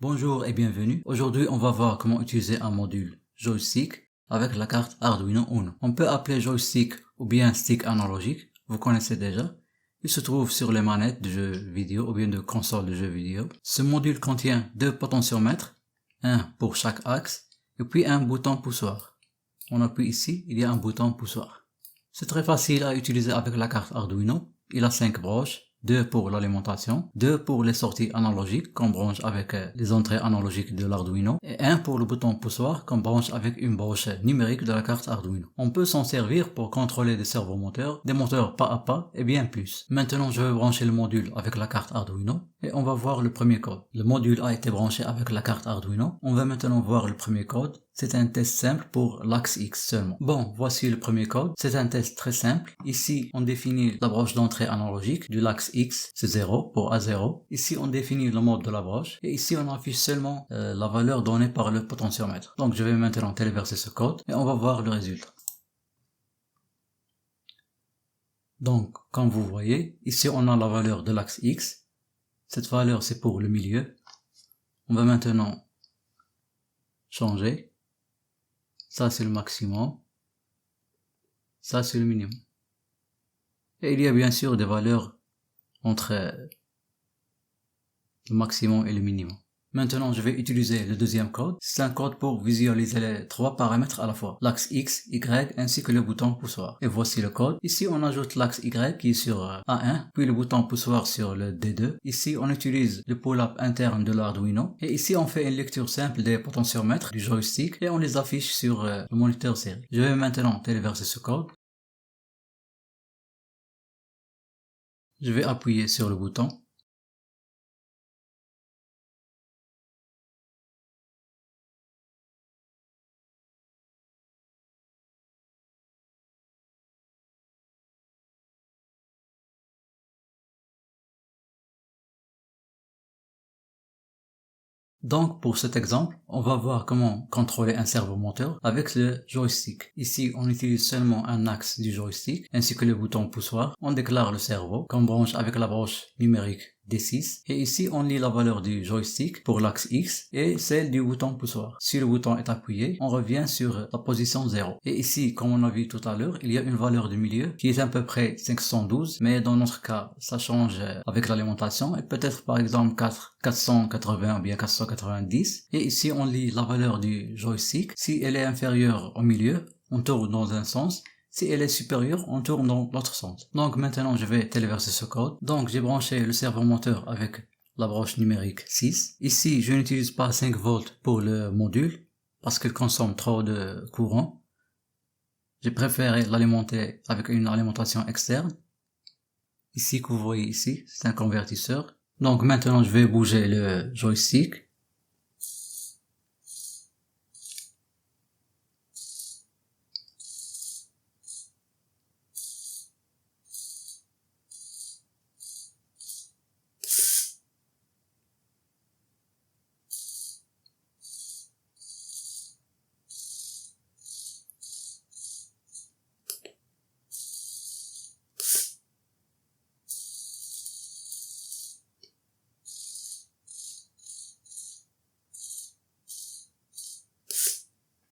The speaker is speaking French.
Bonjour et bienvenue. Aujourd'hui, on va voir comment utiliser un module joystick avec la carte Arduino Uno. On peut appeler joystick ou bien stick analogique, vous connaissez déjà. Il se trouve sur les manettes de jeux vidéo ou bien de consoles de jeux vidéo. Ce module contient deux potentiomètres, un pour chaque axe, et puis un bouton poussoir. On appuie ici, il y a un bouton poussoir. C'est très facile à utiliser avec la carte Arduino. Il a 5 broches. 2 pour l'alimentation, 2 pour les sorties analogiques qu'on branche avec les entrées analogiques de l'Arduino et 1 pour le bouton poussoir qu'on branche avec une broche numérique de la carte Arduino. On peut s'en servir pour contrôler des servomoteurs, des moteurs pas à pas et bien plus. Maintenant je vais brancher le module avec la carte Arduino et on va voir le premier code. Le module a été branché avec la carte Arduino. On va maintenant voir le premier code. C'est un test simple pour l'axe X seulement. Bon, voici le premier code. C'est un test très simple. Ici, on définit la broche d'entrée analogique de l'axe X, c'est 0 pour A0. Ici, on définit le mode de la broche. Et ici, on affiche seulement la valeur donnée par le potentiomètre. Donc, je vais maintenant téléverser ce code et on va voir le résultat. Donc, comme vous voyez, ici, on a la valeur de l'axe X. Cette valeur, c'est pour le milieu. On va maintenant changer. Ça, c'est le maximum. Ça, c'est le minimum. Et il y a bien sûr des valeurs entre le maximum et le minimum. Maintenant, je vais utiliser le deuxième code. C'est un code pour visualiser les trois paramètres à la fois. L'axe X, Y, ainsi que le bouton poussoir. Et voici le code. Ici, on ajoute l'axe Y qui est sur A1, puis le bouton poussoir sur le D2. Ici, on utilise le pull-up interne de l'Arduino. Et ici, on fait une lecture simple des potentiomètres du joystick et on les affiche sur le moniteur série. Je vais maintenant téléverser ce code. Je vais appuyer sur le bouton. Donc pour cet exemple, on va voir comment contrôler un servomoteur avec le joystick. Ici, on utilise seulement un axe du joystick ainsi que le bouton poussoir. On déclare le servo qu'on branche avec la broche numérique D6 et ici on lit la valeur du joystick pour l'axe X et celle du bouton poussoir. Si le bouton est appuyé, on revient sur la position 0. Et ici, comme on a vu tout à l'heure, il y a une valeur de milieu qui est à peu près 512, mais dans notre cas, ça change avec l'alimentation et peut-être par exemple 480 ou bien 490. Et ici on lit la valeur du joystick. Si elle est inférieure au milieu, on tourne dans un sens. Si elle est supérieure, on tourne dans l'autre sens. Donc maintenant, je vais téléverser ce code. Donc j'ai branché le servomoteur avec la broche numérique 6. Ici, je n'utilise pas 5 volts pour le module parce qu'il consomme trop de courant. J'ai préféré l'alimenter avec une alimentation externe. Ici, que vous voyez ici, c'est un convertisseur. Donc maintenant, je vais bouger le joystick.